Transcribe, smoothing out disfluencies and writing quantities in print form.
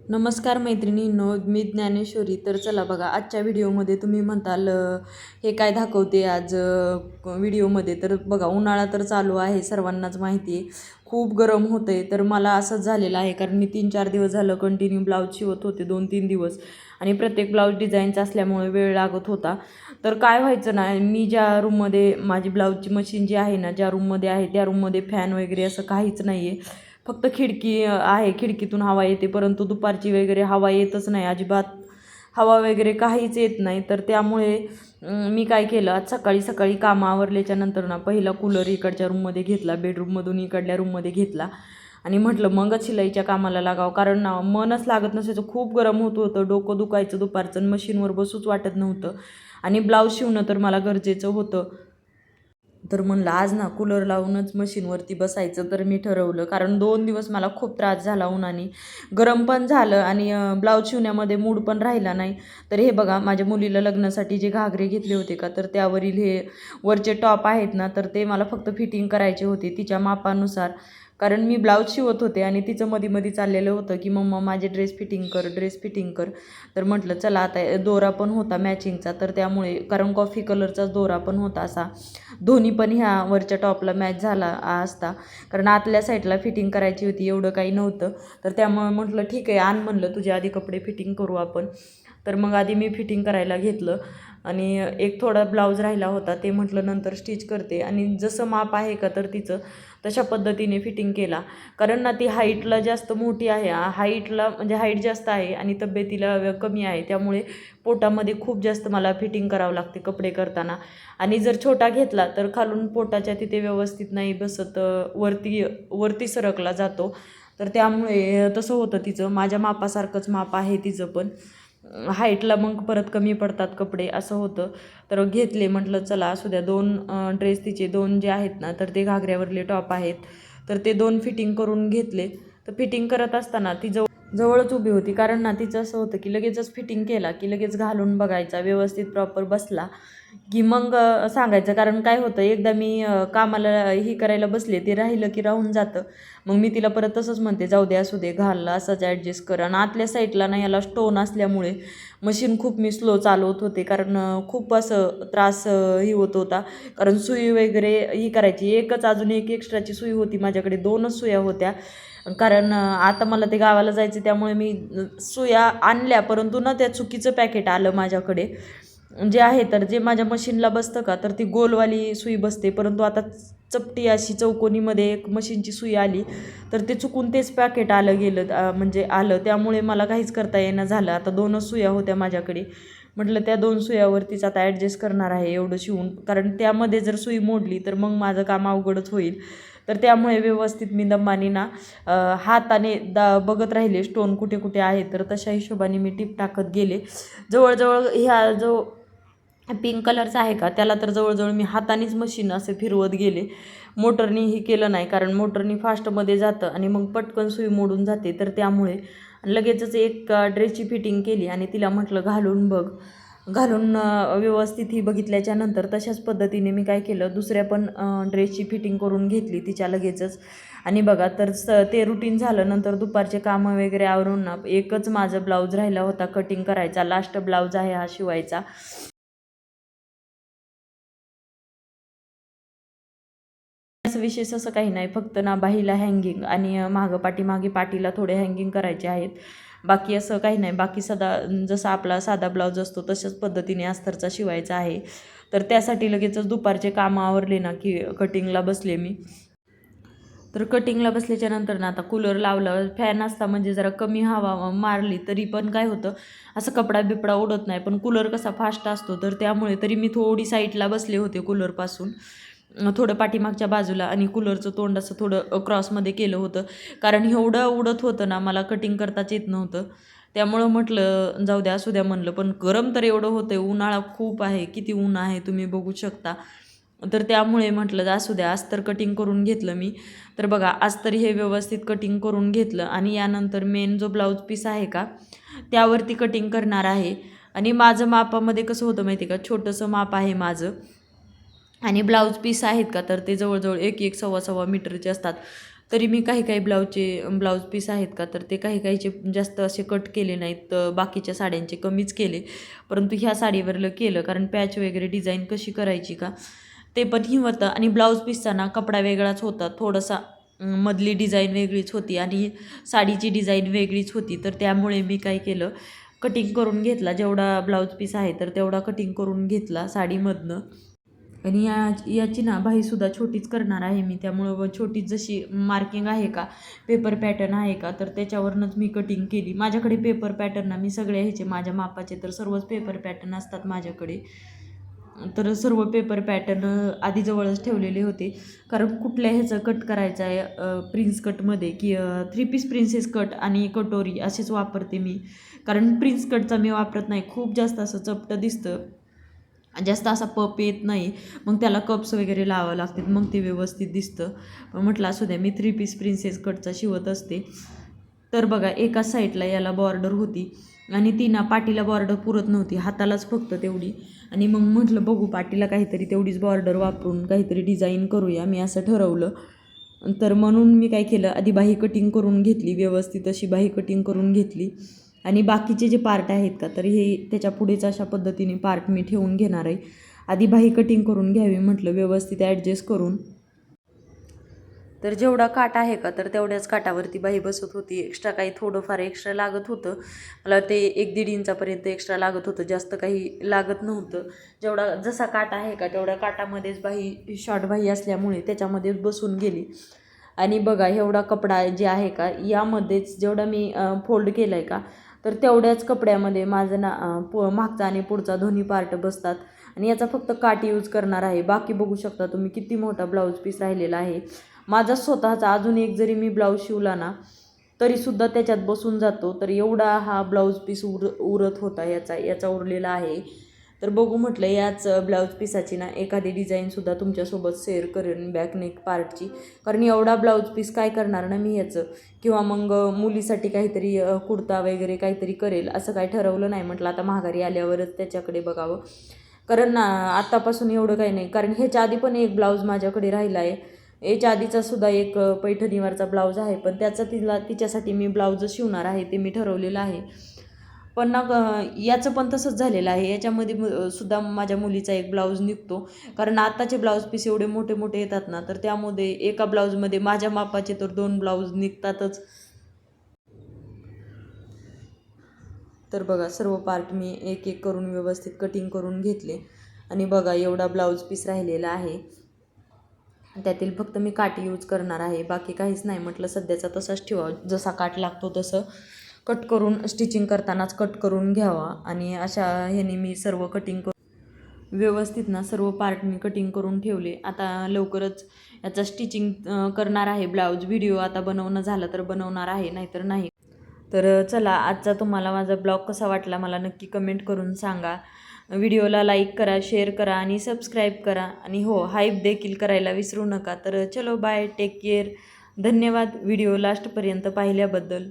नमस्कार मैत्रिणींनो, मी ज्ञानेश्वरी. तर चला बघा, आजच्या व्हिडिओमध्ये तुम्ही म्हणताल हे काय दाखवते आज व्हिडिओमध्ये. तर बघा, उन्हाळा तर चालू आहे, सर्वांनाच माहिती आहे. खूप गरम होतं आहे. तर मला असंच झालेलं आहे, कारण मी 3-4 दिवस झालं कंटिन्यू ब्लाऊज शिवत होते, 2-3 दिवस. आणि प्रत्येक ब्लाऊज डिझाईनचा असल्यामुळे वेळ लागत होता. तर काय व्हायचं ना, मी ज्या रूममध्ये माझी ब्लाऊजची मशीन जी आहे ना, ज्या रूममध्ये आहे त्या रूममध्ये फॅन वगैरे असं काहीच नाही आहे. फक्त खिडकी आहे, खिडकीतून हवा येते, परंतु दुपारची वगैरे हवा येतच नाही अजिबात. हवा वगैरे काहीच येत नाही. तर त्यामुळे मी काय केलं, आज सकाळी सकाळी कामं आवरल्याच्या नंतर ना पहिला कूलर इकडच्या रूममध्ये घेतला, बेडरूममधून इकडल्या रूममध्ये घेतला आणि म्हटलं मगच शिलाईच्या कामाला लागावं. कारण ना मनच लागत नसायचं, खूप गरम होत होतं, डोकं दुखायचं दुपारचं, मशीनवर बसूच वाटत नव्हतं. आणि ब्लाऊज शिवणं तर मला गरजेचं होतं. तर म्हणलं आज ना कूलर लावूनच मशीनवरती बसायचं. तर मी ठरवलं, कारण 2 दिवस मला खूप त्रास झाला उन्हाने, गरम पण झालं आणि ब्लाऊज शिवण्यामध्ये मूड पण राहिला नाही. तर हे बघा, माझ्या मुलीला लग्नासाठी जे घागरे घेतले होते का, तर त्यावरील हे वरचे टॉप आहेत ना, तर ते मला फक्त फिटिंग करायचे होते तिच्या मापानुसार. कारण मी ब्लाऊज शिवत होते आणि तिचं मध्ये मध्ये चाललेलं होतं की मम्मा माझे ड्रेस फिटिंग कर, ड्रेस फिटिंग कर. तर म्हटलं चला आता, दोरा पण होता मॅचिंगचा, तर त्यामुळे, कारण कॉफी कलरचाच दोरा पण होता असा, दोन्ही पण ह्या वरच्या टॉपला मॅच झाला असता. कारण आतल्या साईडला फिटिंग करायची होती, एवढं काही नव्हतं. तर त्यामुळे म्हटलं ठीक आहे, आण म्हणलं तुझ्या आधी कपडे फिटिंग करू आपण. तर मग आधी मी फिटिंग करायला घेतलं आणि एक थोडा ब्लाऊज राहिला होता, ते म्हटलं नंतर स्टिच करते. आणि जसं माप आहे का तर तिचं, तशा पद्धतीने फिटिंग केला. कारण ना ती हाईटला जास्त मोठी आहे, हाईटला म्हणजे हाईट जास्त आहे आणि तब्येतीला कमी आहे, त्यामुळे पोटामध्ये खूप जास्त मला फिटिंग करावं लागते कपडे करताना. आणि जर छोटा घेतला तर खालून पोटाच्या तिथे व्यवस्थित नाही बसत, वरती वरती सरकला जातो. तर त्यामुळे तसं होतं तिचं. माझ्या मापासारखंच माप आहे तिचं पण, हाईटला मग परत कमी पडतात कपडे, असं होतं. तर घेतले, म्हटलं चला असू द्या. 2 ड्रेस तिचे 2 जे आहेत ना, तर ते घागऱ्यावरले टॉप आहेत, तर ते 2 फिटिंग करून घेतले. तर फिटिंग करत असताना ती जवळच उभी होती, कारण ना तिचं असं होतं की लगेचच फिटिंग केला की लगेच घालून बघायचा, व्यवस्थित प्रॉपर बसला की मग सांगायचं. कारण काय होतं, एकदा मी कामाला ही करायला बसले, ते राहिलं की राहून जातं. मग मी तिला परत तसंच म्हणते, जाऊ दे असू दे, घाल असंच ॲडजस्ट कर. आणि आतल्या साईडला ना याला स्टोन असल्यामुळे मशीन खूप मी स्लो चालवत होते, कारण खूप असं त्रास ही होत होता. कारण सुई वगैरे ही करायची, एकच अजून एक एक्स्ट्राची सुई होती माझ्याकडे, 2च सुया होत्या. कारण आता मला ते गावाला जायचं, त्यामुळे मी सुया आणल्या, परंतु ना त्या चुकीचं पॅकेट आलं माझ्याकडे जे आहे. तर जे माझ्या मशीनला बसतं का, तर ती गोलवाली सुई बसते, परंतु आता चपटी अशी चौकोनीमध्ये एक मशीनची सुई आली, तर ते चुकून तेच पॅकेट आलं गेलं, म्हणजे आलं. त्यामुळे मला काहीच करता येणं झालं. आता 2च सुया होत्या माझ्याकडे, म्हटलं त्या 2 सुयावरतीच आता ॲडजस्ट करणार आहे एवढं शिवून. कारण त्यामध्ये जर सुई मोडली तर मग माझं काम अवघडच होईल. तर त्यामुळे व्यवस्थित मी दमाने ना हाताने बघत राहिले स्टोन कुठे कुठे आहे. तर तशा हिशोबाने मी टीप टाकत गेले. जवळजवळ ह्या जो पिंक कलरचा आहे का, त्याला तर जवळजवळ मी हातानेच मशीन असे फिरवत गेले, मोटरनी ही केलं नाही. कारण मोटरनी फास्टमध्ये जातं आणि मग पटकन सुई मोडून जाते. तर त्यामुळे लगेचच एक ड्रेसची फिटिंग केली आणि तिला म्हटलं घालून बघ. घालून व्यवस्थित ही बघितल्याच्या नंतर तशाच पद्धतीने मी काय केलं, दुसऱ्या पण ड्रेसची फिटिंग करून घेतली तिच्या लगेचच. आणि बघा, तर ते रुटीन झालं. नंतर दुपारचे कामं वगैरे आवरून ना, एकच माझं ब्लाऊज राहिला होता कटिंग करायचा, लास्ट ब्लाऊज आहे हा शिवायचा. असं विशेष असं काही नाही, फक्त ना बाहीला हँगिंग आणि मागं पाठीमागे पाटीला थोडे हँगिंग करायचे आहेत. बाकी असं काही नाही. बाकी जसा आपला साधा ब्लाऊज असतो तशाच पद्धतीने अस्तरचा शिवायचा आहे. तर त्यासाठी लगेचच दुपारचे कामं आवरले ना की कटिंगला बसले मी. तर कटिंगला बसल्याच्या नंतर ना, आता कूलर लावला, फॅन असता म्हणजे जरा कमी हवा मारली तरी पण काय होतं, असं कपडा बिपडा उडत नाही. पण कूलर कसा फास्ट असतो, तर त्यामुळे तरी मी थोडी साईडला बसले होते कूलरपासून, थोडं पाठीमागच्या बाजूला, आणि कूलरचं तोंड असं थोडं क्रॉसमध्ये केलं होतं. कारण एवढं उडत होतं ना, मला कटिंग करताच येत नव्हतं. त्यामुळं म्हटलं जाऊ द्या, असू द्या म्हणलं. पण गरम तर एवढं होतं, उन्हाळा खूप आहे, किती ऊन आहे तुम्ही बघू शकता. तर त्यामुळे म्हटलं असू द्या, आज तर कटिंग करून घेतलं मी. तर बघा, आज तरी हे व्यवस्थित कटिंग करून घेतलं आणि यानंतर मेन जो ब्लाऊज पीस आहे का, त्यावरती कटिंग करणार आहे. आणि माझं मापामध्ये कसं होतं माहिती आहे का, छोटंसं माप आहे माझं, आणि ब्लाऊज पीस आहेत का, तर ते जवळजवळ 1-1, 1.25 मीटरचे असतात. तरी मी काही ब्लाऊज पीस आहेत का तर ते काहीचे जास्त असे कट केले नाहीत, बाकीच्या साड्यांचे कमीच केले, परंतु ह्या साडीवरलं केलं कारण पॅच वगैरे डिझाईन कशी करायची का ते पण ही होतं. आणि ब्लाऊज पीसचा ना कपडा वेगळाच होता, थोडासा मधली डिझाईन वेगळीच होती आणि साडीची डिझाईन वेगळीच होती. तर त्यामुळे मी काय केलं, कटिंग करून घेतला, जेवढा ब्लाऊज पीस आहे तर तेवढा कटिंग करून घेतला साडीमधनं. आणि याची ना बाहीसुद्धा छोटीच करणार आहे मी, त्यामुळं छोटीच जशी मार्किंग आहे का पेपर पॅटर्न आहे का तर त्याच्यावरूनच मी कटिंग केली. माझ्याकडे पेपर पॅटर्न ना मी सगळे ह्याचे माझ्या मापाचे तर सर्वच पेपर पॅटर्न असतात माझ्याकडे. तर सर्व पेपर पॅटर्न आधी जवळच ठेवलेले होते, कारण कुठल्या ह्याचं कट करायचं आहे प्रिन्स कटमध्ये की 3 पीस प्रिन्सेस कट आणि कटोरी असेच वापरते मी, कारण प्रिन्स कटचा मी वापरत नाही, खूप जास्त असं चपटं दिसतं, जास्त असा पप येत नाही, मग त्याला कप्स वगैरे लावावं लागतात मग ते व्यवस्थित दिसतं. पण म्हटलं असू द्या, मी 3 पीस प्रिन्सेस कटचा शिवत असते. तर बघा एकाच साईडला याला बॉर्डर होती आणि ती ना पाटीला बॉर्डर पुरत नव्हती, हातालाच फक्त तेवढी. आणि मग म्हटलं बघू पाटीला काहीतरी तेवढीच बॉर्डर वापरून काहीतरी डिझाईन करूया, मी असं ठरवलं. तर म्हणून मी काय केलं, आधी बाही कटिंग करून घेतली, व्यवस्थित अशी बाही कटिंग करून घेतली. आणि बाकीचे जे पार्ट आहेत का तर हे त्याच्या पुढेच अशा पद्धतीने पार्ट मी ठेवून घेणार आहे. आधी बाही कटिंग करून घ्यावी म्हटलं व्यवस्थित ॲडजस्ट करून. तर जेवढा काट आहे का तर तेवढ्याच काटावरती बाही बसत होती, एक्स्ट्रा काही थोडंफार एक्स्ट्रा लागत होतं मला, ते 1-1.5 इंचापर्यंत एक्स्ट्रा लागत होतं, जास्त काही लागत नव्हतं. जेवढा जसा काट आहे का तेवढ्या काटामध्येच बाही शॉर्ट बाही असल्यामुळे त्याच्यामध्येच बसून गेली. आणि बघा एवढा कपडा जे आहे का यामध्येच जेवढा मी फोल्ड केला आहे का तर तेवढ्याच कपड्यामध्ये माझं ना मागचा आणि पुढचा दोन्ही पार्ट बसतात. आणि याचा फक्त काट यूज करणार आहे, बाकी बघू शकता तुम्ही किती मोठा ब्लाऊज पीस राहिलेला आहे माझा स्वतःचा. अजून एक जरी मी ब्लाऊज शिवला ना तरीसुद्धा त्याच्यात बसून जातो, तर एवढा हा ब्लाऊज पीस उरत होता याचा उरलेला आहे. तर बघू म्हटलं याच ब्लाऊज पीसाची ना एखादी डिझाईनसुद्धा तुमच्यासोबत शेअर करेन बॅक नेक पार्टची, कारण एवढा ब्लाऊज पीस काय करणार ना मी याचं, किंवा मग मुलीसाठी काहीतरी कुर्ता वगैरे काहीतरी करेल असं काही ठरवलं नाही. म्हटलं आता माघारी आल्यावरच त्याच्याकडे बघावं, कारण ना आत्तापासून एवढं काही नाही, कारण ह्याच्या आधी पण एक ब्लाऊज माझ्याकडे राहिला आहे, याच्या आधीचा सुद्धा एक पैठणीवरचा ब्लाऊज आहे, पण तिच्यासाठी मी ब्लाऊज शिवणार आहे, ते मी ठरवलेलं आहे. पण ना याचं पण तसंच झालेलं आहे, याच्यामध्ये सुद्धा माझ्या मुलीचा एक ब्लाऊज निघतो, कारण आत्ताचे ब्लाऊज पीस एवढे मोठे मोठे येतात ना तर त्यामध्ये एका ब्लाऊजमध्ये माझ्या मापाचे तर 2 ब्लाऊज निघतातच. तर बघा सर्व पार्ट मी एक एक करून व्यवस्थित कटिंग करून घेतले. आणि बघा एवढा ब्लाऊज पीस राहिलेला आहे, त्यातील फक्त मी काट यूज करणार आहे, बाकी काहीच नाही. म्हटलं सध्याचा तसाच ठेवा, जसा काट लागतो तसं कट करून स्टिचिंग करतानाच कट करून घ्यावा. आणि अशा ह्याने मी सर्व कटिंग करून व्यवस्थित ना सर्व पार्ट मी कटिंग करून ठेवले. आता लवकरच याचा स्टिचिंग करणार आहे ब्लाऊज, व्हिडिओ आता बनवणं झालं तर बनवणार आहे, नाहीतर नाही. तर चला आजचा तुम्हाला माझा ब्लॉग कसा वाटला मला नक्की कमेंट करून सांगा. व्हिडिओला लाईक करा, शेअर करा आणि सबस्क्राईब करा, आणि हो हाईप देखील करायला विसरू नका. तर चलो बाय, टेक केअर, धन्यवाद व्हिडिओ लास्टपर्यंत पाहिल्याबद्दल.